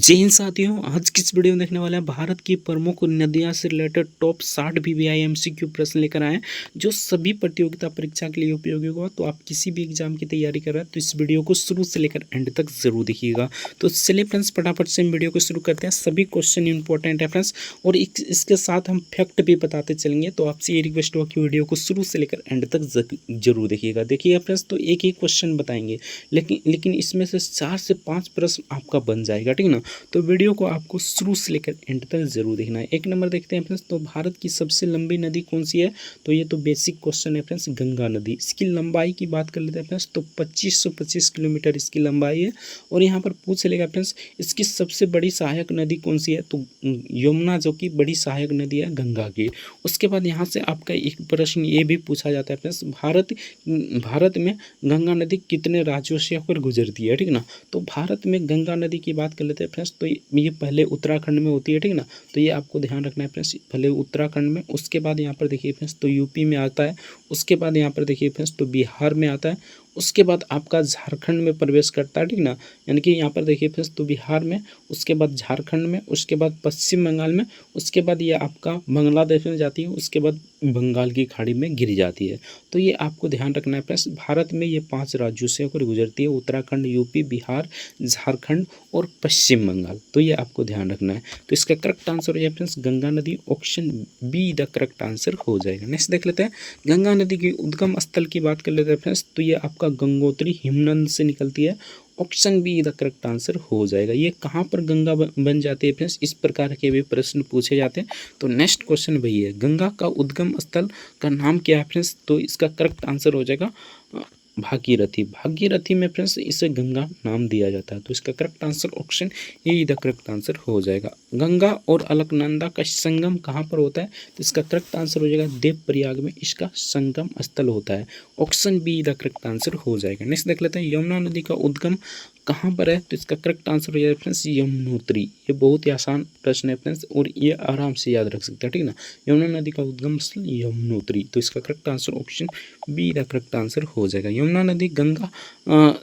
जय हिंद साथियों, आज की इस वीडियो में देखने वाले हैं भारत की प्रमुख नदियां से रिलेटेड टॉप 60 बीबीआई एमसीक्यू प्रश्न लेकर आए हैं जो सभी प्रतियोगिता परीक्षा के लिए उपयोगी होगा। तो आप किसी भी एग्जाम की तैयारी कर रहे हैं तो इस वीडियो को शुरू से लेकर एंड तक जरूर देखिएगा। तो चलिए फ्रेंड्स, फटाफट से वीडियो को शुरू करते हैं। सभी क्वेश्चन इंपॉर्टेंट है फ्रेंड्स, और इसके साथ हम फैक्ट भी बताते चलेंगे। तो आपसे ये रिक्वेस्ट होगा कि वीडियो को शुरू से लेकर एंड तक जरूर देखिएगा। देखिएगा फ्रेंड्स, तो एक एक क्वेश्चन बताएंगे, लेकिन इसमें से 4 से 5 प्रश्न आपका बन जाएगा, ठीक ना। तो वीडियो को आपको शुरू से लेकर एंड तक जरूर देखना है। एक नंबर देखते हैं फ्रेंड्स, तो भारत की सबसे लंबी नदी कौन सी है? तो ये तो बेसिक क्वेश्चन है फ्रेंड्स, गंगा नदी। इसकी लंबाई की बात कर लेते हैं फ्रेंड्स, तो 2525 किलोमीटर इसकी लंबाई है। और यहाँ पर पूछ लेगा फ्रेंड्स, इसकी सबसे बड़ी सहायक नदी कौन सी है? तो यमुना, जो कि बड़ी सहायक नदी है गंगा की। उसके बाद यहाँ से आपका एक प्रश्न ये भी पूछा जाता है फ्रेंड्स, भारत में गंगा नदी कितने राज्यों से होकर गुजरती है, ठीक ना। तो भारत में गंगा नदी की बात कर लेते हैं फ्रेंड्स, तो ये पहले उत्तराखंड में होती है, ठीक ना। तो ये आपको ध्यान रखना है फ्रेंड्स, पहले उत्तराखंड में, उसके बाद यहाँ पर देखिए फ्रेंड्स तो यूपी में आता है। उसके बाद यहाँ पर देखिए फ्रेंड्स तो बिहार में आता है। उसके बाद आपका झारखंड में प्रवेश करता है, ठीक ना। यानी कि यहाँ पर देखिए फ्रेंड्स तो बिहार में, उसके बाद झारखंड में, उसके बाद पश्चिम बंगाल में, उसके बाद ये आपका बांग्लादेश में जाती है, उसके बाद बंगाल की खाड़ी में गिर जाती है। तो ये आपको ध्यान रखना है फ्रेंड्स, भारत में ये 5 राज्यों से होकर गुजरती है, उत्तराखंड, यूपी, बिहार, झारखंड और पश्चिम बंगाल। तो ये आपको ध्यान रखना है। तो इसका करेक्ट आंसर हो जाए फ्रेंड्स गंगा नदी, option B the correct answer हो जाएगा। नेक्स्ट देख लेते हैं, गंगा नदी की उद्गम स्थल की बात कर लेते हैं फ्रेंड्स, तो ये आपका गंगोत्री हिमनद से निकलती है, option B the correct answer हो जाएगा। ये कहाँ पर गंगा बन जाती है फ्रेंड्स, इस प्रकार के भी प्रश्न पूछे जाते हैं। तो नेक्स्ट क्वेश्चन वही है, गंगा का उद्गम स्थल का नाम क्या है फ्रेंड्स? तो इसका करेक्ट आंसर हो जाएगा भागीरथी। भागीरथी में फ्रेंड्स इसे गंगा नाम दिया जाता है। तो इसका correct answer option A the correct answer हो जाएगा। गंगा और अलकनंदा का संगम कहाँ पर होता है? तो इसका करेक्ट आंसर हो जाएगा देवप्रयाग में इसका संगम स्थल होता है, option B the correct answer हो जाएगा। नेक्स्ट देख लेते हैं, यमुना नदी का उद्गम कहाँ पर है? तो इसका करेक्ट आंसर हो जाएगा फ्रेंड्स यमुनोत्री। ये बहुत ही आसान प्रश्न है फ्रेंड्स, और ये आराम से याद रख सकते हैं, ठीक ना। यमुना नदी का उद्गम स्थल यमुनोत्री। तो इसका correct answer option B the correct answer हो जाएगा। यमुना नदी गंगा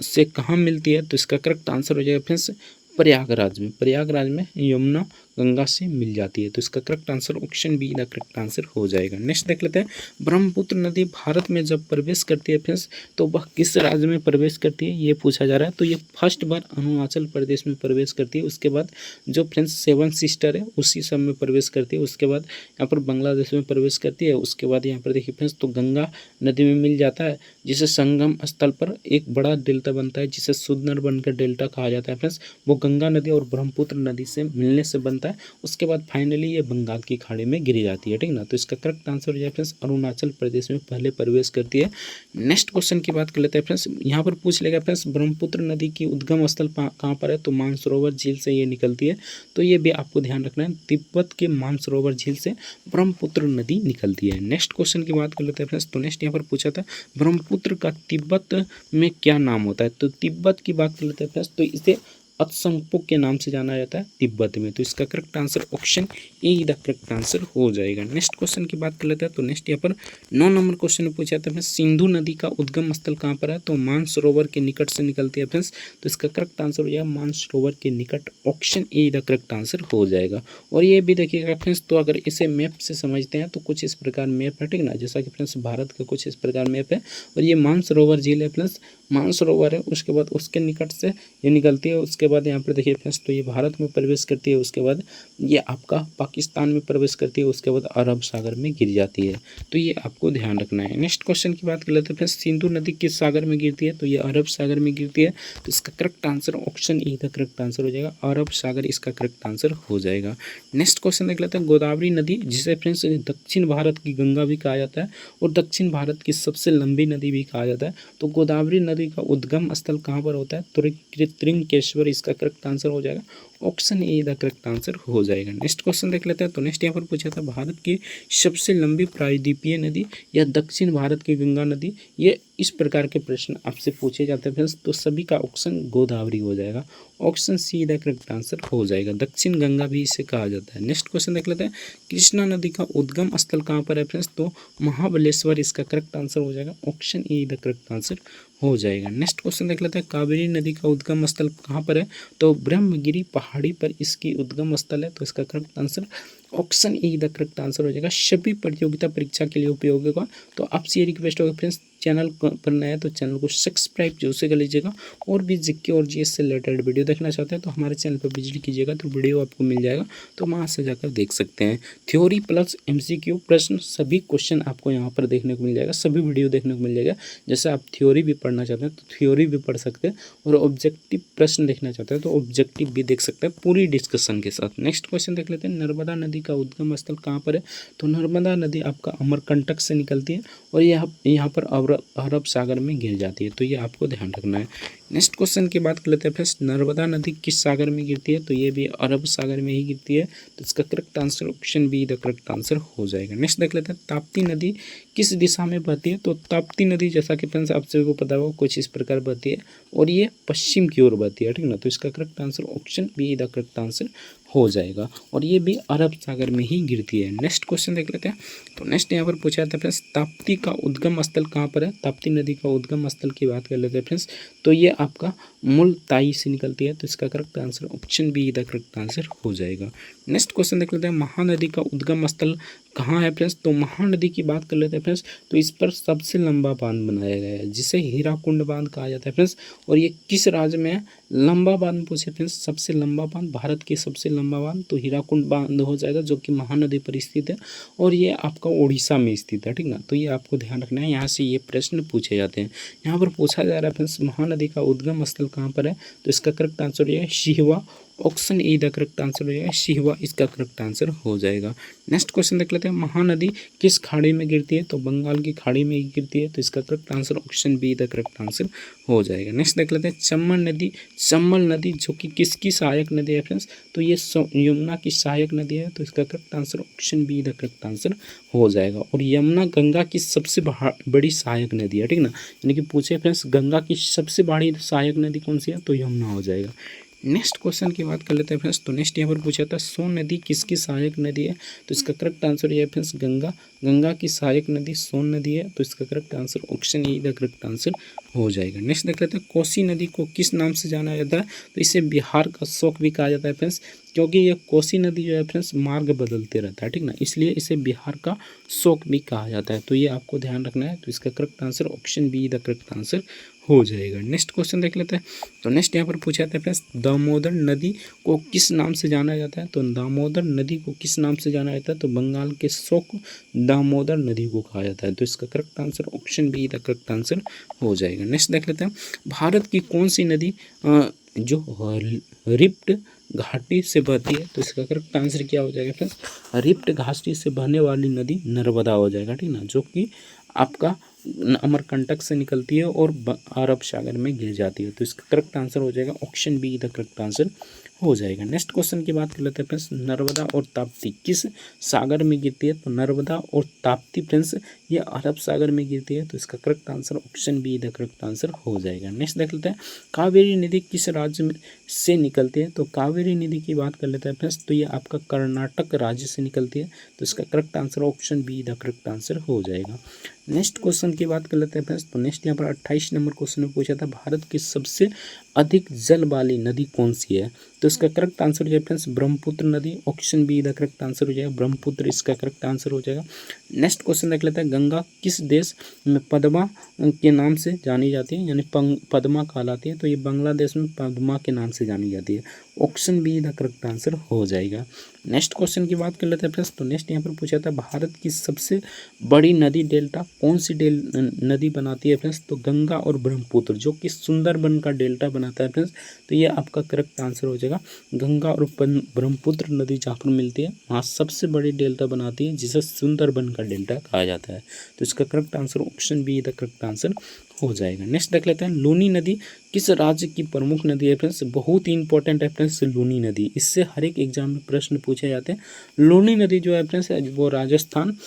से कहाँ मिलती है? तो इसका करेक्ट आंसर हो जाएगा फ्रेंड्स प्रयागराज में। प्रयागराज में यमुना गंगा से मिल जाती है। तो इसका correct answer option B the correct answer हो जाएगा। नेक्स्ट देख लेते हैं, ब्रह्मपुत्र नदी भारत में जब प्रवेश करती है फ्रेंड्स, तो वह किस राज्य में प्रवेश करती है, ये पूछा जा रहा है। तो ये फर्स्ट बार अरुणाचल प्रदेश में प्रवेश करती है। उसके बाद जो फ्रेंड्स 7 सिस्टर है उसी सब में प्रवेश करती है। उसके बाद यहाँ पर बांग्लादेश में प्रवेश करती है। उसके बाद यहाँ पर देखिए फ्रेंड्स तो गंगा नदी में मिल जाता है, जिसे संगम स्थल पर एक बड़ा डेल्टा बनता है, जिसे सुंदरबन का डेल्टा कहा जाता है फ्रेंड्स। वो गंगा नदी और ब्रह्मपुत्र नदी से मिलने से बनता है। उसके बाद फाइनली ये बंगाल की खाड़ी में गिरी जाती है, ठीक ना। तो इसका करेक्ट आंसर हो जाए फ्रेंड्स अरुणाचल प्रदेश में पहले प्रवेश करती है। नेक्स्ट क्वेश्चन की बात कर लेते हैं फ्रेंड्स, यहाँ पर पूछ लेगा फ्रेंड्स ब्रह्मपुत्र नदी की उद्गम स्थल कहाँ पर है? तो मानसरोवर झील से ये निकलती है। तो ये भी आपको ध्यान रखना है, तिब्बत के मानसरोवर झील से ब्रह्मपुत्र नदी निकलती है। नेक्स्ट क्वेश्चन की बात कर लेते हैं फ्रेंड्स, तो नेक्स्ट यहाँ पर पूछा था ब्रह्मपुत्र का तिब्बत में क्या नाम होता है? तो तिब्बत की बात कर लेते हैं फ्रेंड्स, तो इसे अत्संगपुक के नाम से जाना जाता है तिब्बत में। तो इसका correct answer option A the correct answer हो जाएगा। नेक्स्ट क्वेश्चन की बात कर लेते हैं, तो नेक्स्ट यहाँ पर 9 नंबर क्वेश्चन में पूछा था फ्रेंड्स, सिंधु नदी का उद्गम स्थल कहाँ पर है? तो मानसरोवर के निकट से निकलती है फ्रेंड्स। तो इसका करेक्ट आंसर हो जाएगा मानसरोवर के निकट, option A the correct answer हो जाएगा। और ये भी देखिएगा फ्रेंड्स, तो अगर इसे मैप से समझते हैं तो कुछ इस प्रकार मैप है, ठीक ना। जैसा कि फ्रेंड्स भारत का कुछ इस प्रकार मैप है, और ये मानसरोवर झील है फ्रेंड्स, मानसरोवर है, उसके बाद उसके निकट से ये निकलती है। उसके बाद यहाँ पर देखिए फ्रेंड्स तो ये भारत में प्रवेश करती है। उसके बाद ये आपका पाकिस्तान में प्रवेश करती है। उसके बाद अरब सागर में गिर जाती है। तो ये आपको ध्यान रखना है। नेक्स्ट क्वेश्चन की बात कर लेते हैं फ्रेंड्स, सिंधु नदी किस सागर में गिरती है? तो ये अरब सागर में गिरती है। तो इसका करेक्ट आंसर ऑप्शन ई का करेक्ट आंसर हो जाएगा, अरब सागर इसका करेक्ट आंसर हो जाएगा। नेक्स्ट क्वेश्चन देख लेते हैं, गोदावरी नदी, जिसे फ्रेंड्स दक्षिण भारत की गंगा भी कहा जाता है और दक्षिण भारत की सबसे लंबी नदी भी कहा जाता है। तो गोदावरी नदी का उद्गम स्थल कहाँ पर होता है? तो त्रिंकेश्वर इसका करेक्ट आंसर हो जाएगा, option A the correct answer हो जाएगा। नेक्स्ट क्वेश्चन देख लेते हैं, तो नेक्स्ट यहाँ पर पूछा था भारत की सबसे लंबी प्रायद्वीपीय नदी या दक्षिण भारत की गंगा नदी, ये इस प्रकार के प्रश्न आपसे पूछे जाते हैं फ्रेंड्स। तो सभी का ऑप्शन गोदावरी हो जाएगा, option see the correct answer हो जाएगा। दक्षिण गंगा भी इसे कहा जाता है। नेक्स्ट क्वेश्चन देख लेते हैं, कृष्णा नदी का उद्गम स्थल कहाँ पर है फ्रेंड्स? तो महाबलेश्वर इसका करेक्ट आंसर हो जाएगा, option A the correct answer हो जाएगा। नेक्स्ट क्वेश्चन देख लेते हैं, कावेरी नदी का उद्गम स्थल कहाँ पर है? तो ब्रह्मगिरी पहाड़ी पर इसकी उद्गम स्थल है। तो इसका correct answer option E the correct answer हो जाएगा। सभी प्रतियोगिता परीक्षा के लिए उपयोग होगा। तो आपसे ये रिक्वेस्ट होगा फ्रेंड्स, चैनल पर नया है तो चैनल को सब्सक्राइब जरूर से कर लीजिएगा। और भी जीके और जीएस से रिलेटेड वीडियो देखना चाहते हैं तो हमारे चैनल पर विजिट कीजिएगा, तो वीडियो आपको मिल जाएगा, तो वहाँ से जाकर देख सकते हैं। थ्योरी प्लस एमसीक्यू प्रश्न, सभी क्वेश्चन आपको यहाँ पर देखने को मिल जाएगा, सभी वीडियो देखने को मिल जाएगा। जैसे आप थ्योरी भी पढ़ना चाहते हैं तो थ्योरी भी पढ़ सकते हैं, और ऑब्जेक्टिव प्रश्न देखना चाहते हैं तो ऑब्जेक्टिव भी देख सकते हैं पूरी डिस्कशन के साथ। नेक्स्ट क्वेश्चन देख लेते हैं, नर्मदा नदी का उद्गम स्थल कहाँ पर है? तो नर्मदा नदी आपका अमरकंटक से निकलती है और यहाँ पर अरब सागर में गिर जाती है, तो ये आपको ध्यान रखना है। नेक्स्ट क्वेश्चन की बात कर लेते हैं फ्रेंड्स, नर्मदा नदी किस सागर में गिरती है? तो ये भी अरब सागर में ही गिरती है। तो इसका correct answer option B the correct answer हो जाएगा। नेक्स्ट देख लेते हैं, ताप्ती नदी किस दिशा में बहती है? तो ताप्ती नदी जैसा कि फ्रेंड्स आप सभी को पता होगा कुछ इस प्रकार बहती है और ये पश्चिम की ओर बहती है, ठीक ना। तो इसका correct answer option B the correct answer हो जाएगा, और ये भी अरब सागर में ही गिरती है। नेक्स्ट क्वेश्चन देख लेते हैं। तो नेक्स्ट यहाँ पर पूछा जाता है फ्रेंड्स, ताप्ती का उद्गम स्थल कहाँ पर है? ताप्ती नदी का उद्गम स्थल की बात कर लेते हैं फ्रेंड्स, तो ये आपका मुल्ताई से निकलती है। तो इसका correct answer option B the correct answer हो जाएगा। नेक्स्ट क्वेश्चन देख लेते हैं, महानदी का उद्गम स्थल कहाँ है फ्रेंड्स? तो महानदी की बात कर लेते हैं फ्रेंड्स, तो इस पर सबसे लंबा बांध बनाया गया है जिसे हीराकुंड बांध कहा जाता है फ्रेंड्स। और ये किस राज्य में है? लंबा बांध पूछे फ्रेंड्स, सबसे लंबा बांध, भारत की सबसे लंबा बांध तो हीराकुंड बांध हो जाएगा, जो कि महानदी पर स्थित है और ये आपका उड़ीसा में स्थित है, ठीक ना। तो ये आपको ध्यान रखना है, यहाँ से ये प्रश्न पूछे जाते हैं। यहाँ पर पूछा जा रहा है फ्रेंड्स, महानदी का उद्गम स्थल कहाँ पर है? तो इसका करेक्ट आंसर ये है शिहवा, option E the correct answer हो जाएगा, शिहवा इसका करेक्ट आंसर हो जाएगा। नेक्स्ट क्वेश्चन देख लेते हैं, महानदी किस खाड़ी में गिरती है? तो बंगाल की खाड़ी में ही गिरती है। तो इसका correct answer option B the correct answer हो जाएगा। नेक्स्ट देख लेते हैं, चम्बल नदी जो कि किसकी सहायक नदी है फ्रेंड्स? तो ये यमुना की सहायक नदी है। तो इसका correct answer option B the correct answer हो जाएगा। और यमुना गंगा की सबसे बड़ी सहायक नदी है, ठीक ना। यानी कि पूछे फ्रेंड्स, गंगा की सबसे बड़ी सहायक नदी कौन सी है? तो यमुना हो जाएगा। नेक्स्ट क्वेश्चन की बात कर लेते हैं फ्रेंड्स। तो नेक्स्ट यहाँ पर पूछा था, सोन नदी किसकी सहायक नदी है? तो इसका करेक्ट आंसर ये है फ्रेंड्स, गंगा की सहायक नदी सोन नदी है। तो इसका correct answer option E the correct answer हो जाएगा। नेक्स्ट देख लेते हैं, कोसी नदी को किस नाम से जाना जाता है? तो इसे बिहार का शोक भी कहा जाता है फ्रेंड्स, क्योंकि ये कोसी नदी जो है फ्रेंड्स मार्ग बदलते रहता है, ठीक ना, इसलिए इसे बिहार का शोक भी कहा जाता है। तो ये आपको ध्यान रखना है। तो इसका correct answer option B the correct answer हो जाएगा। नेक्स्ट क्वेश्चन देख लेते हैं। तो नेक्स्ट यहाँ पर पूछा जाता है फ्रेंड्स, दामोदर नदी को किस नाम से जाना जाता है? तो दामोदर नदी को किस नाम से जाना जाता है? तो बंगाल के शोक दामोदर नदी को कहा जाता है। तो इसका correct answer option B the correct answer हो जाएगा। नेक्स्ट देख लेते हैं, भारत की कौन सी नदी जो रिफ्ट घाटी से बहती है? तो इसका करेक्ट आंसर क्या हो जाएगा फ्रेंड्स? रिफ्ट घाटी से बहने वाली नदी नर्मदा हो जाएगा, ठीक ना, जो कि आपका अमरकंटक से निकलती है और अरब सागर में गिर जाती है। तो इसका करेक्ट आंसर हो जाएगा option B the correct answer हो जाएगा। नेक्स्ट क्वेश्चन की बात कर लेते हैं फ्रेंड्स, नर्मदा और ताप्ती किस सागर में गिरती है? तो नर्मदा और ताप्ती फ्रेंड्स ये अरब सागर में गिरती है। तो इसका correct answer option B the correct answer हो जाएगा। नेक्स्ट देख लेते हैं, कावेरी नदी किस राज्य में से निकलती है? तो कावेरी नदी की बात कर लेते हैं फ्रेंड्स, तो ये आपका कर्नाटक राज्य से निकलती है। तो इसका correct answer option B the correct answer हो जाएगा। नेक्स्ट क्वेश्चन की बात कर लेते हैं फ्रेंड्स। तो नेक्स्ट यहाँ पर 28 नंबर क्वेश्चन में पूछा था, भारत की सबसे अधिक जल वाली नदी कौन सी है? तो इसका करेक्ट आंसर हो जाएगा फ्रेंड्स ब्रह्मपुत्र नदी, option B the correct answer हो जाएगा, ब्रह्मपुत्र इसका करेक्ट आंसर हो जाएगा। नेक्स्ट क्वेश्चन देख लेते हैं, गंगा किस देश में पद्मा के नाम से जानी जाती है, यानी पद्मा कहलाती है? तो ये बांग्लादेश में पद्मा के नाम से जानी जाती है, option B the correct answer हो जाएगा। नेक्स्ट क्वेश्चन की बात कर लेते हैं फ्रेंड्स। तो नेक्स्ट यहाँ पर पूछा था, भारत की सबसे बड़ी नदी डेल्टा कौन सी नदी बनाती है फ्रेंड्स? तो गंगा और ब्रह्मपुत्र, जो कि सुंदरबन का डेल्टा बनाता है फ्रेंड्स। तो ये आपका करेक्ट आंसर हो जाएगा, गंगा और ब्रह्मपुत्र नदी जहाँ पर मिलती है वहाँ सबसे बड़ी डेल्टा बनाती है, जिसे सुंदरबन का डेल्टा कहा जाता है। तो इसका correct answer option B the correct answer हो जाएगा। नेक्स्ट देख लेते हैं, लूनी नदी किस राज्य की प्रमुख नदी है फ्रेंड्स? बहुत ही इंपॉर्टेंट है फ्रेंड्स लूनी नदी, इससे हर एक एग्जाम में प्रश्न पूछे जाते हैं। लूनी नदी जो है फ्रेंड्स वो राजस्थान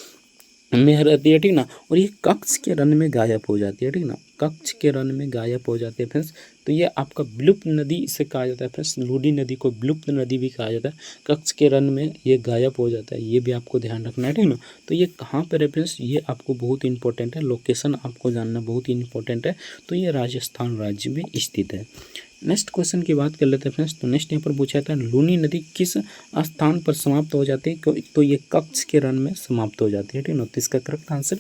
में रहती है, ठीक ना, और ये कच्छ के रण में गायब हो जाती है, ठीक ना, कच्छ के रण में गायब हो जाती है फ्रेंड्स। तो ये आपका विलुप्त नदी इसे कहा जाता है फ्रेंड्स। लूनी नदी को विलुप्त नदी भी कहा जाता है। कच्छ के रण में ये गायब हो जाता है, ये भी आपको ध्यान रखना है, ठीक ना। तो ये कहाँ पर है फ्रेंड्स, ये आपको बहुत इंपॉर्टेंट है, लोकेशन आपको जानना बहुत ही इंपॉर्टेंट है। तो ये राजस्थान राज्य में स्थित है। नेक्स्ट क्वेश्चन की बात कर लेते हैं फ्रेंड्स। तो नेक्स्ट यहाँ पर पूछा था लूनी नदी किस स्थान पर समाप्त हो जाती है, तो ये कच्छ के रण में समाप्त हो जाती है, ठीक ना। तो इसका correct answer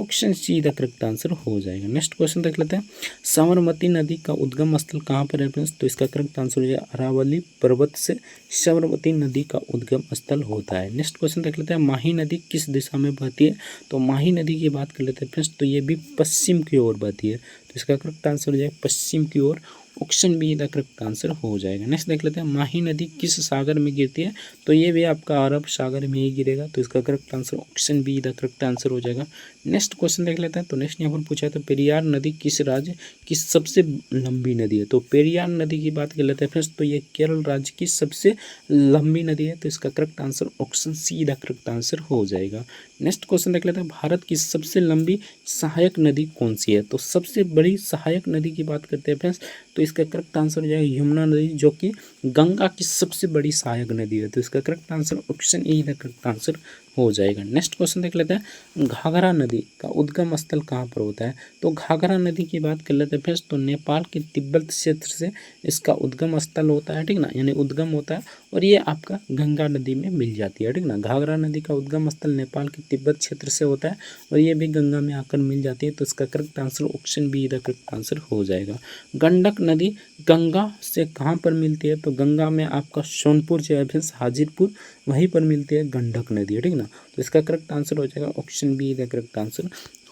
option see the correct answer हो जाएगा। नेक्स्ट क्वेश्चन देख लेते हैं, साबरमती नदी का उद्गम स्थल कहाँ पर है फ्रेंड्स। तो इसका करेक्ट आंसर हो जाएगा अरावली पर्वत से साबरमती नदी का उद्गम स्थल होता है। नेक्स्ट क्वेश्चन देख लेते हैं, माही नदी किस दिशा में बहती है। तो माही नदी की बात कर लेते हैं फ्रेंड्स। तो ये भी पश्चिम की ओर बहती है। तो इसका करेक्ट आंसर हो जाएगा पश्चिम की ओर, option B the correct answer हो जाएगा। नेक्स्ट देख लेते हैं, माही नदी किस सागर में गिरती है। तो ये भी आपका अरब सागर में ही गिरेगा। तो इसका correct answer option B the correct answer हो जाएगा। नेक्स्ट क्वेश्चन देख लेते हैं। तो नेक्स्ट यहाँ पर पूछा है, तो पेरियार नदी किस राज्य की सबसे लंबी नदी है। तो पेरियार नदी की बात कर लेते हैं फ्रेंड्स। तो ये केरल राज्य की सबसे लंबी नदी है। तो इसका correct answer option see the correct answer हो जाएगा। नेक्स्ट क्वेश्चन देख लेते हैं, भारत की सबसे लंबी सहायक नदी कौन सी है। तो सबसे बड़ी सहायक नदी की बात करते हैं फ्रेंड्स। तो इसका करेक्ट आंसर हो जाएगा यमुना नदी, जो कि गंगा की सबसे बड़ी सहायक नदी है। तो इसका correct answer option A the correct answer हो जाएगा। नेक्स्ट क्वेश्चन देख लेते हैं, घाघरा नदी का उद्गम स्थल कहाँ पर होता है। तो घाघरा नदी की बात कर लेते हैं फ्रेंड्स। तो नेपाल के तिब्बत क्षेत्र से इसका उद्गम स्थल होता है, ठीक ना, यानी उद्गम होता है। और ये आपका गंगा नदी में मिल जाती है, ठीक ना। घाघरा नदी का उद्गम स्थल नेपाल के तिब्बत क्षेत्र से होता है और ये भी गंगा में आकर मिल जाती है। तो इसका correct answer option B the correct answer हो जाएगा। गंडक नदी गंगा से कहाँ पर मिलती है। तो गंगा में आपका सोनपुर जो है फ्रेंड्स, हाजीपुर, वहीं पर मिलती है गंडक नदी है, ठीक ना। तो इसका करेक्ट आंसर हो जाएगा option B the correct answer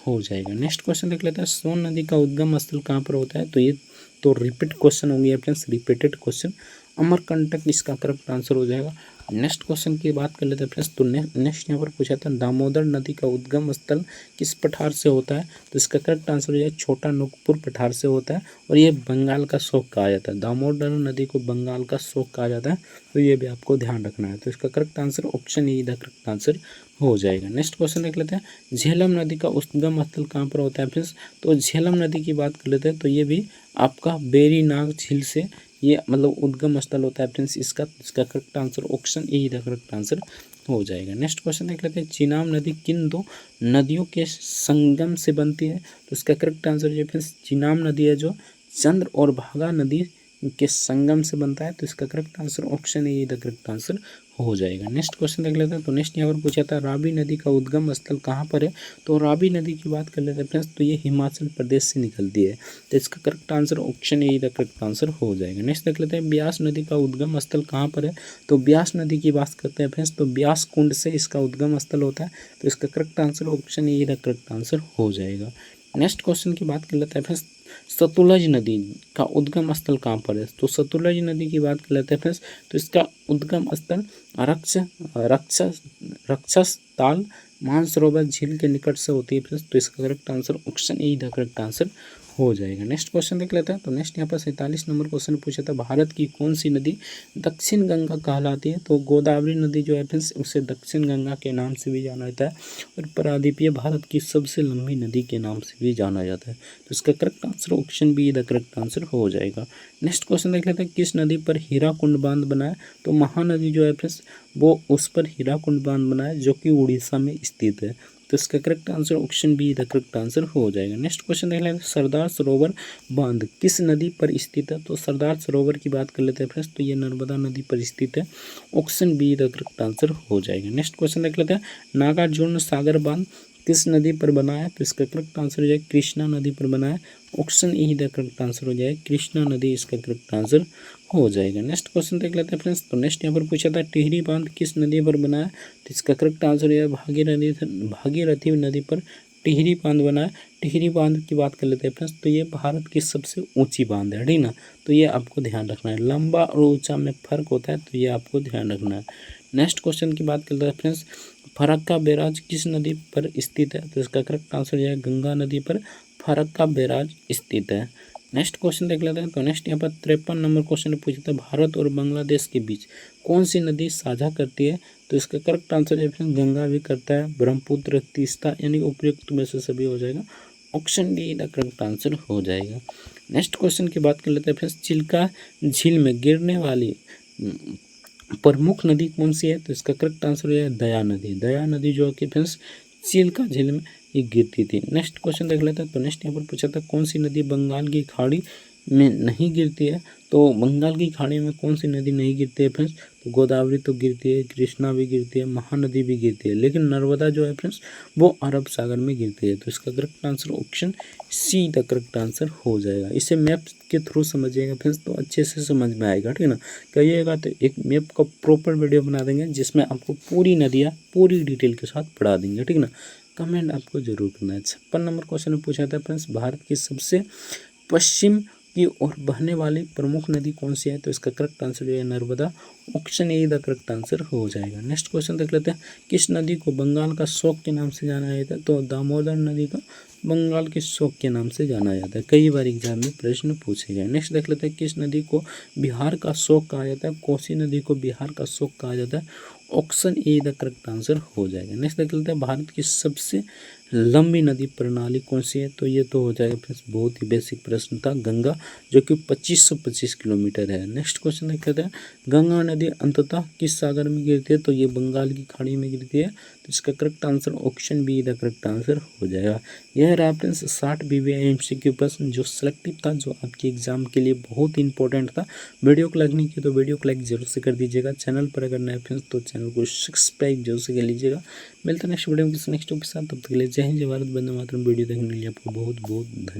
हो जाएगा। नेक्स्ट क्वेश्चन देख लेते हैं, सोन नदी का उद्गम स्थल कहाँ पर होता है। तो ये तो रिपीट क्वेश्चन हो गया फ्रेंड्स, रिपीटेड क्वेश्चन। अमरकंटक इसका करेक्ट आंसर हो जाएगा। नेक्स्ट क्वेश्चन की बात कर लेते हैं फ्रेंड्स। तो नेक्स्ट यहाँ पर पूछा था, दामोदर नदी का उद्गम स्थल किस पठार से होता है। तो इसका करेक्ट आंसर हो जाएगा छोटा नागपुर पठार से होता है और ये बंगाल का शोक कहा जाता है। दामोदर नदी को बंगाल का शोक कहा जाता है। तो ये भी आपको ध्यान रखना है। तो इसका correct answer option E the correct answer हो जाएगा। नेक्स्ट क्वेश्चन देख लेते हैं, झेलम नदी का उद्गम स्थल कहाँ पर होता है फ्रेंड्स। तो झेलम नदी की बात कर लेते हैं। तो ये भी आपका बेरीनाग झील से ये मतलब उद्गम स्थल होता है फ्रेंड्स इसका correct answer option A the correct answer हो जाएगा। नेक्स्ट क्वेश्चन देख लेते हैं, चिनाब नदी किन दो नदियों के संगम से बनती है। तो इसका करेक्ट आंसर जो फ्रेंड्स चिनाब नदी है जो चंद्र और भागा नदी के संगम से बनता है। तो इसका correct answer option A the correct answer हो जाएगा। नेक्स्ट क्वेश्चन देख लेते हैं। तो नेक्स्ट यहाँ पर पूछा था, रावी नदी का उद्गम स्थल कहाँ पर है। तो रावी नदी की बात कर लेते हैं फ्रेंड्स। तो ये हिमाचल प्रदेश से निकलती है। तो इसका correct answer option A the correct answer हो जाएगा। नेक्स्ट देख लेते हैं, ब्यास नदी का उद्गम स्थल कहाँ पर है। तो ब्यास नदी की बात करते हैं फ्रेंड्स। तो ब्यास कुंड से इसका उद्गम स्थल होता है। तो इसका correct answer option A the correct answer हो जाएगा। नेक्स्ट क्वेश्चन की बात कर लेते हैं फ्रेंड्स, सतलुज नदी का उद्गम स्थल कहाँ पर है। तो सतलुज नदी की बात कर लेते हैं फ्रेंड्स। तो इसका उद्गम स्थल रक्षसताल मानसरोवर झील के निकट से होती है फ्रेंड्स। तो इसका correct answer option A the correct answer हो जाएगा। नेक्स्ट क्वेश्चन देख लेते हैं। तो नेक्स्ट यहाँ पर 47 नंबर क्वेश्चन पूछा था, भारत की कौन सी नदी दक्षिण गंगा कहलाती है। तो गोदावरी नदी जो है फ्रेंड्स उसे दक्षिण गंगा के नाम से भी जाना जाता है और प्रायद्वीपीय भारत की सबसे लंबी नदी के नाम से भी जाना जाता है। तो इसका correct answer option B the correct answer हो जाएगा। नेक्स्ट क्वेश्चन देख लेते हैं, किस नदी पर हीराकुंड बांध बना है। तो महानदी जो है फ्रेंड्स वो उस पर हीराकुंड बांध बना है जो कि उड़ीसा में स्थित है। तो इसका correct answer option B the correct answer हो जाएगा। नेक्स्ट क्वेश्चन देख लेते हैं, सरदार सरोवर बांध किस नदी पर स्थित है। तो सरदार सरोवर की बात कर लेते हैं फ्रेंड्स। तो ये नर्मदा नदी पर स्थित है, option B the correct answer हो जाएगा। नेक्स्ट क्वेश्चन देख लेते हैं, नागार्जुन सागर बांध किस नदी पर बना है। तो इसका करेक्ट आंसर हो जाएगा कृष्णा नदी पर बना है, option E the correct answer हो जाएगा कृष्णा नदी इसका करेक्ट आंसर हो जाएगा। नेक्स्ट क्वेश्चन देख लेते हैं फ्रेंड्स। तो नेक्स्ट यहाँ पर पूछा था, टिहरी बांध किस नदी पर बना है। तो इसका करेक्ट आंसर है भागीरथी नदी पर टिहरी बांध बना है। टिहरी बांध की बात कर लेते हैं फ्रेंड्स। तो ये भारत की सबसे ऊंची बांध है, ठीक ना। तो ये आपको ध्यान रखना है, लंबा और ऊंचा में फर्क होता है। तो ये आपको ध्यान रखना है। नेक्स्ट क्वेश्चन की बात करते हैं फ्रेंड्स, फरक्का बैराज किस नदी पर स्थित है। तो इसका करेक्ट आंसर है गंगा नदी पर फरक्का बैराज स्थित है। नेक्स्ट क्वेश्चन देख लेते हैं। तो नेक्स्ट यहाँ पर 53 नंबर क्वेश्चन पूछा था, भारत और बांग्लादेश के बीच कौन सी नदी साझा करती है। तो इसका करेक्ट आंसर है गंगा भी करता है, ब्रह्मपुत्र, तीस्ता, यानी उपयुक्त में से सभी हो जाएगा। Option D the correct answer हो जाएगा। नेक्स्ट क्वेश्चन की बात कर लेते हैं फ्रेंड्स, चिल्का झील में गिरने वाली प्रमुख नदी कौन सी है? तो इसका करेक्ट आंसर है दया नदी। दया नदी जो है कि फ्रेंड्स चिल्का झील में ये गिरती थी। नेक्स्ट क्वेश्चन देख लेते हैं। तो नेक्स्ट यहाँ पर पूछा था कौन सी नदी बंगाल की खाड़ी में नहीं गिरती है? तो बंगाल की खाड़ी में कौन सी नदी नहीं गिरती है फ्रेंड्स? तो गोदावरी तो गिरती है, कृष्णा भी गिरती है, महानदी भी गिरती है, लेकिन नर्मदा जो है फ्रेंड्स वो अरब सागर में गिरती है। तो इसका correct answer option see the correct answer हो जाएगा। इसे मैप के थ्रू समझिएगा फ्रेंड्स तो अच्छे से समझ में आएगा, ठीक है ना। कहिएगा तो एक मैप का प्रॉपर वीडियो बना देंगे जिसमें आपको पूरी नदियाँ पूरी डिटेल के साथ पढ़ा देंगे, ठीक है ना। कमेंट आपको जरूर करना है। 56 नंबर क्वेश्चन में पूछा था फ्रेंड्स, भारत की सबसे पश्चिम की ओर बहने वाली प्रमुख नदी कौन सी है? तो इसका करेक्ट आंसर जो है Narmada. Option A the correct answer हो जाएगा। नेक्स्ट क्वेश्चन देख लेते हैं, किस नदी को बंगाल का शोक के नाम से जाना जाता है? तो दामोदर नदी का बंगाल के शोक के नाम से जाना जाता है। कई बार एग्जाम में प्रश्न पूछे गए। नेक्स्ट देख लेते हैं, किस नदी को बिहार का शोक कहा जाता है? कोसी नदी को बिहार का शोक कहा जाता है। Option A the correct answer हो जाएगा। नेक्स्ट देख लेते हैं, भारत की सबसे लंबी नदी प्रणाली कौन सी है? तो ये तो हो जाएगा फ्रेंड्स, बहुत ही बेसिक प्रश्न था, गंगा, जो कि 2525 किलोमीटर है। नेक्स्ट क्वेश्चन देख लेते हैं, गंगा नदी अंततः किस सागर में गिरती है? तो ये बंगाल की खाड़ी में गिरती है। तो इसका correct answer option B the correct answer हो जाएगा। यह रहा फ्रेंड्स 60 BBI MCQ प्रश्न जो सिलेक्टिव था, जो आपके एग्जाम के लिए बहुत इंपॉर्टेंट था। वीडियो को लगने की तो वीडियो को लाइक जरूर से कर दीजिएगा। चैनल पर अगर नए फ्रेंड्स तो चैनल को सब्सक्राइब जरूर से कर लीजिएगा। मिलते हैं नेक्स्ट वीडियो में किसी नेक्स्ट टॉपिक के साथ। तब तक के लिए जय हिंद, जय भारत, वंदे मातरम। वीडियो देखने के लिए आपको बहुत बहुत धन्यवाद।